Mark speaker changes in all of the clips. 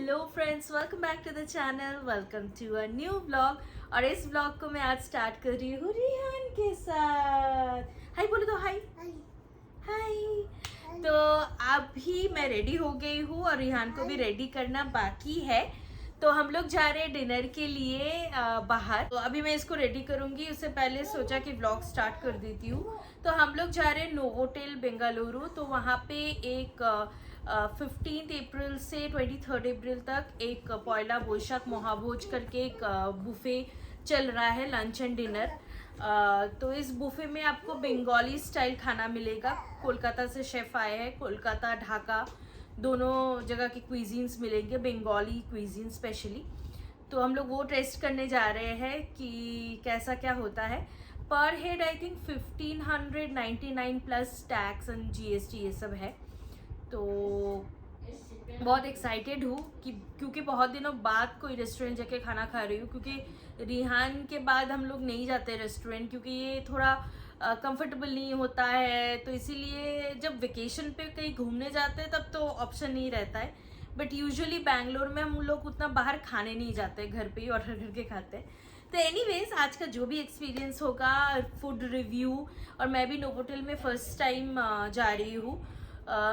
Speaker 1: Hello friends, welcome back to the channel. Welcome to a new vlog. और इस vlog को मैं आज स्टार्ट कर रही हूँ रिहान के साथ। हाय बोलो तो, हाय हाय। तो अभी मैं रेडी हो गई हूँ और रिहान को भी रेडी करना बाकी है। तो हम लोग जा रहे हैं डिनर के लिए बाहर। तो अभी मैं इसको रेडी करूंगी, उससे पहले सोचा कि व्लॉग स्टार्ट कर देती हूँ। तो हम लोग जा रहे हैं नोवोटेल बेंगलुरु। तो वहाँ पे एक 15 अप्रैल से 23 अप्रैल तक एक पॉयला बोईशाख महाभोज करके एक बुफे चल रहा है, लंच एंड डिनर। तो इस बुफे में आपको बंगाली स्टाइल खाना मिलेगा। कोलकाता से शेफ आए हैं, कोलकाता ढाका दोनों जगह के क्विजीन्स मिलेंगे, बंगाली क्विजीन स्पेशली। तो हम लोग वो टेस्ट करने जा रहे हैं कि कैसा क्या होता है। पर head I think 1599 plus tax and GST ये सब है। तो बहुत एक्साइटेड हूँ कि क्योंकि बहुत दिनों बाद कोई रेस्टोरेंट जाके खाना खा रही हूँ, क्योंकि रिहान के बाद हम लोग नहीं जाते रेस्टोरेंट, क्योंकि ये थोड़ा कंफर्टेबल नहीं होता है। तो इसीलिए जब वेकेशन पे कहीं घूमने जाते हैं तब तो ऑप्शन नहीं रहता है। बट यूजुअली बैंगलोर में हम लोग उतना बाहर खाने नहीं जाते, घर पे ही ऑर्डर करके खाते हैं। तो एनीवेज, आज का जो भी एक्सपीरियंस होगा, फूड रिव्यू, और मैं भी नोवोटेल में फर्स्ट टाइम जा रही हूँ।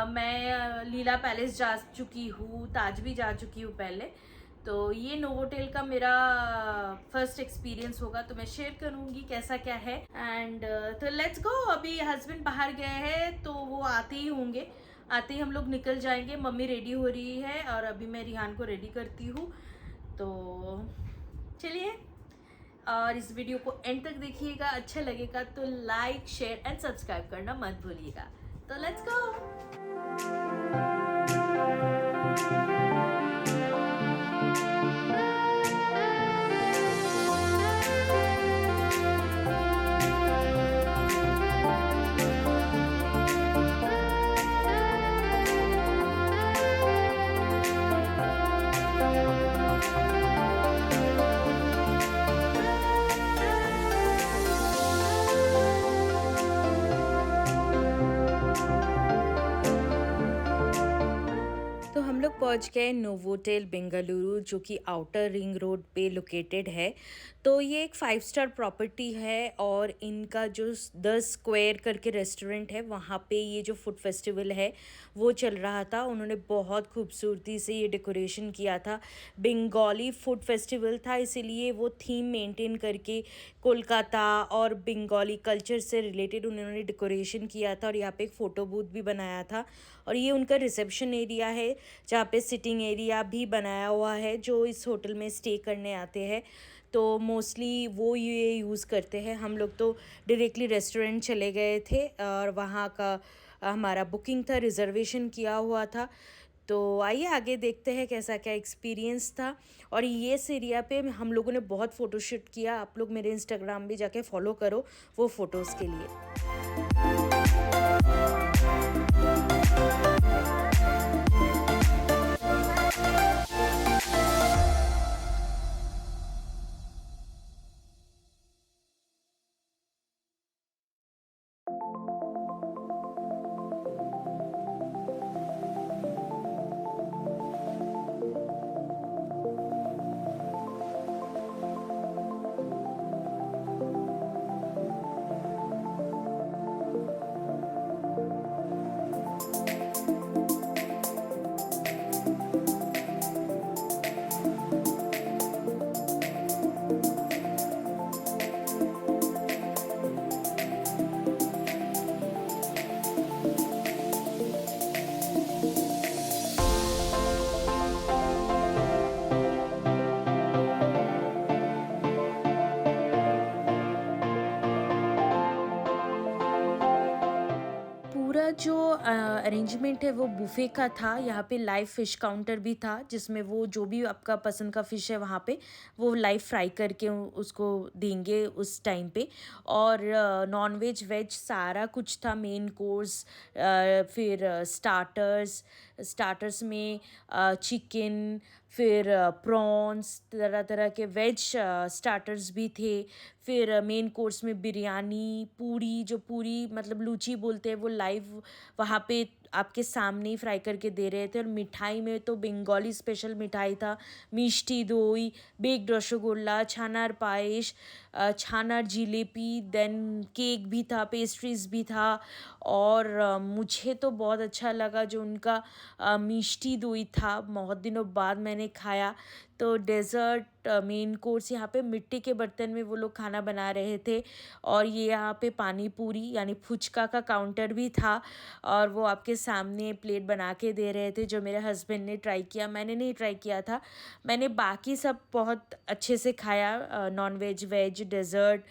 Speaker 1: मैं लीला पैलेस जा चुकी हूँ, ताज भी जा चुकी हूँ पहले। तो ये नोवोटेल का मेरा फर्स्ट एक्सपीरियंस होगा, तो मैं शेयर करूँगी कैसा क्या है। एंड तो लेट्स गो। अभी हस्बैंड बाहर गए हैं तो वो आते ही होंगे, आते ही हम लोग निकल जाएंगे। मम्मी रेडी हो रही है और अभी मैं रिहान को रेडी करती हूँ। तो चलिए, और इस वीडियो को एंड तक देखिएगा। अच्छा लगेगा तो लाइक, शेयर एंड सब्सक्राइब करना मत भूलिएगा। तो लेट्स गो। तो हम लोग पहुंच गए नोवोटेल बेंगलुरु, जो कि आउटर रिंग रोड पे लोकेटेड है। तो ये एक 5 स्टार प्रॉपर्टी है और इनका जो 10 स्क्वायर करके रेस्टोरेंट है, वहाँ पे ये जो फूड फेस्टिवल है वो चल रहा था। उन्होंने बहुत खूबसूरती से ये डेकोरेशन किया था। बंगाली फूड फेस्टिवल था, इसीलिए वो थीम मेंटेन करके कोलकाता और बंगाली कल्चर से रिलेटेड उन्होंने डेकोरेशन किया था। और यहाँ पे एक फ़ोटो बूथ भी बनाया था। और ये उनका रिसेप्शन एरिया है, जहाँ पे सिटिंग एरिया भी बनाया हुआ है। जो इस होटल में स्टे करने आते हैं तो मोस्टली वो ये यूज़ करते हैं। हम लोग तो डायरेक्टली रेस्टोरेंट चले गए थे और वहाँ का हमारा बुकिंग था, रिजर्वेशन किया हुआ था। तो आइए आगे देखते हैं कैसा क्या एक्सपीरियंस था। और ये इस एरिया पे हम लोगों ने बहुत फ़ोटोशूट किया। आप लोग मेरे इंस्टाग्राम भी जाके फॉलो करो वो फ़ोटोज़ के लिए। पूरा जो अरेंजमेंट है वो बुफे का था। यहाँ पे लाइव फ़िश काउंटर भी था, जिसमें वो जो भी आपका पसंद का फ़िश है वहाँ पे वो लाइव फ्राई करके उसको देंगे उस टाइम पे। और नॉन वेज वेज सारा कुछ था। मेन कोर्स, फिर स्टार्टर्स में चिकन, फिर प्रॉन्स, तरह तरह के वेज स्टार्टर्स भी थे। फिर मेन कोर्स में बिरयानी, पूरी, जो पूरी मतलब लूची बोलते हैं, वो लाइव वहाँ पे आपके सामने ही फ्राई करके दे रहे थे। और मिठाई में तो बंगाली स्पेशल मिठाई था, मिष्टी दोई, बेक्ड रसगुल्ला, छानार पायस, छानार जिलेबी, देन केक भी था, पेस्ट्रीज़ भी था। और मुझे तो बहुत अच्छा लगा जो उनका मिष्टी दोई था, बहुत दिनों बाद मैंने खाया। तो डेज़र्ट मेन कोर्स यहाँ पे मिट्टी के बर्तन में वो लोग खाना बना रहे थे। और ये यहाँ पे पानी पूरी यानी फुचका का काउंटर भी था, और वो आपके सामने प्लेट बना के दे रहे थे, जो मेरे हस्बैंड ने ट्राई किया, मैंने नहीं ट्राई किया था। मैंने बाकी सब बहुत अच्छे से खाया, non veg, veg, dessert,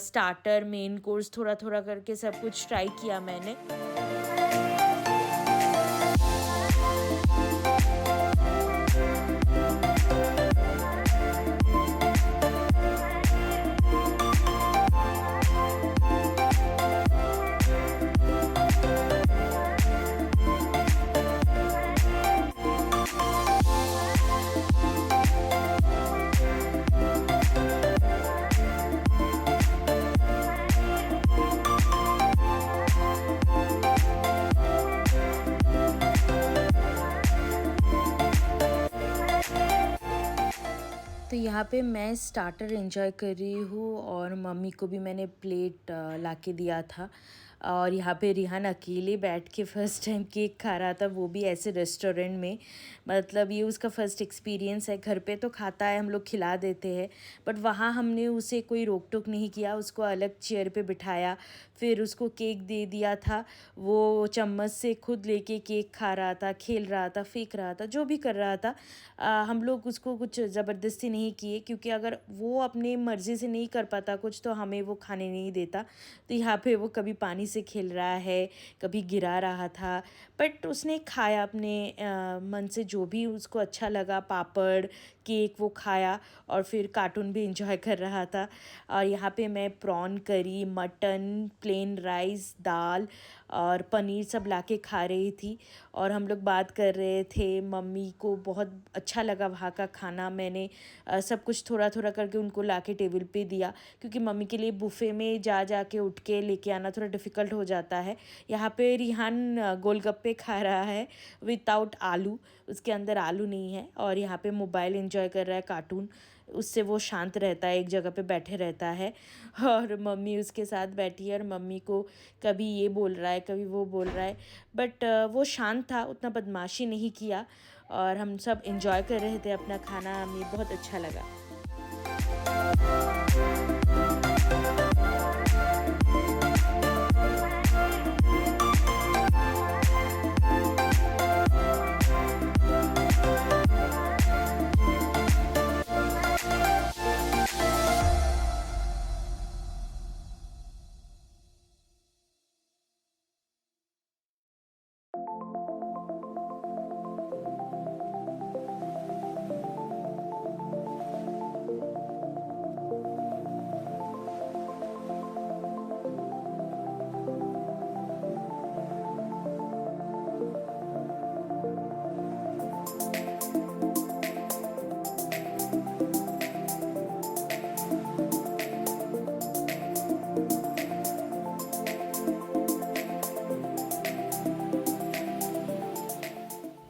Speaker 1: starter, main course, थोड़ा थोड़ा करके सब कुछ ट्राई किया मैंने। तो यहाँ पे मैं स्टार्टर एंजॉय कर रही हूँ, और मम्मी को भी मैंने प्लेट ला के दिया था। और यहाँ पे रिहान अकेले बैठ के फ़र्स्ट टाइम केक खा रहा था, वो भी ऐसे रेस्टोरेंट में। मतलब ये उसका फ़र्स्ट एक्सपीरियंस है। घर पे तो खाता है, हम लोग खिला देते हैं, बट वहाँ हमने उसे कोई रोक टोक नहीं किया, उसको अलग चेयर पे बिठाया, फिर उसको केक दे दिया था। वो चम्मच से खुद लेके केक खा रहा था, खेल रहा था, फेंक रहा था, जो भी कर रहा था। हम लोग उसको कुछ ज़बरदस्ती नहीं किए, क्योंकि अगर वो अपनी मर्ज़ी से नहीं कर पाता कुछ तो हमें वो खाने नहीं देता। तो यहाँ पे वो कभी पानी से खेल रहा है, कभी गिरा रहा था, बट उसने खाया अपने मन से, जो भी उसको अच्छा लगा, पापड़, केक, वो खाया। और फिर कार्टून भी इंजॉय कर रहा था। और यहाँ पे मैं प्रॉन करी, मटन, प्लेन राइस, दाल और पनीर सब लाके खा रही थी। और हम लोग बात कर रहे थे। मम्मी को बहुत अच्छा लगा वहाँ का खाना। मैंने सब कुछ थोड़ा थोड़ा करके उनको लाके टेबल पे दिया, क्योंकि मम्मी के लिए बुफ़े में जा के उठ के लेके आना थोड़ा डिफ़िकल्ट हो जाता है। यहाँ पे रिहान गोलगप्पे खा रहा है विदाउट आलू, उसके अंदर आलू नहीं है। और यहाँ पे मोबाइल एंजॉय कर रहा है, कार्टून, उससे वो शांत रहता है, एक जगह पे बैठे रहता है। और मम्मी उसके साथ बैठी है, और मम्मी को कभी ये बोल रहा है, कभी वो बोल रहा है, बट वो शांत था, उतना बदमाशी नहीं किया। और हम सब एंजॉय कर रहे थे अपना खाना, हमें बहुत अच्छा लगा।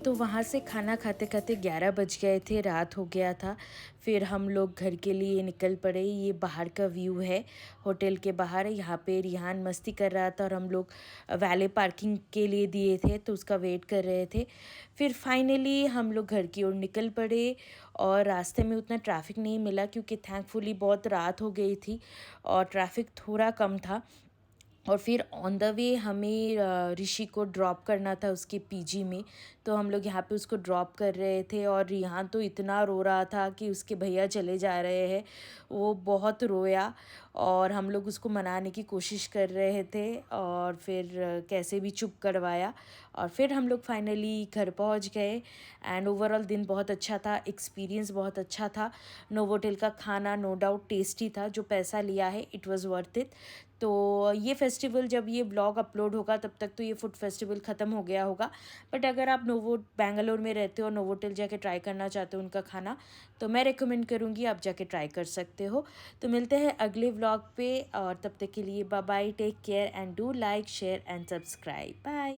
Speaker 1: तो वहाँ से खाना खाते खाते 11 बज गए थे, रात हो गया था। फिर हम लोग घर के लिए निकल पड़े। ये बाहर का व्यू है, होटल के बाहर। यहाँ पे रिहान मस्ती कर रहा था, और हम लोग वैले पार्किंग के लिए दिए थे, तो उसका वेट कर रहे थे। फिर फाइनली हम लोग घर की ओर निकल पड़े, और रास्ते में उतना ट्रैफिक नहीं मिला, क्योंकि थैंकफुली बहुत रात हो गई थी और ट्रैफिक थोड़ा कम था। और फिर ऑन द वे हमें ऋषि को ड्रॉप करना था उसके पीजी में, तो हम लोग यहाँ पे उसको ड्रॉप कर रहे थे। और रिहान तो इतना रो रहा था कि उसके भैया चले जा रहे हैं, वो बहुत रोया, और हम लोग उसको मनाने की कोशिश कर रहे थे, और फिर कैसे भी चुप करवाया। और फिर हम लोग फाइनली घर पहुँच गए। एंड ओवरऑल दिन बहुत अच्छा था, एक्सपीरियंस बहुत अच्छा था। नोवोटेल का खाना नो डाउट टेस्टी था, जो पैसा लिया है इट वाज़ वर्थ इट। तो ये फेस्टिवल, जब ये ब्लॉग अपलोड होगा तब तक तो ये फूड फेस्टिवल ख़त्म हो गया होगा। बट अगर आप बेंगलोर में रहते हो, नोवोटेल जाके ट्राई करना चाहते हो उनका खाना, तो मैं रिकमेंड करूँगी आप जाके ट्राई कर सकते हो। तो मिलते हैं अगले व्लॉग पे, और तब तक के लिए bye bye, take care and do like, share and subscribe, bye.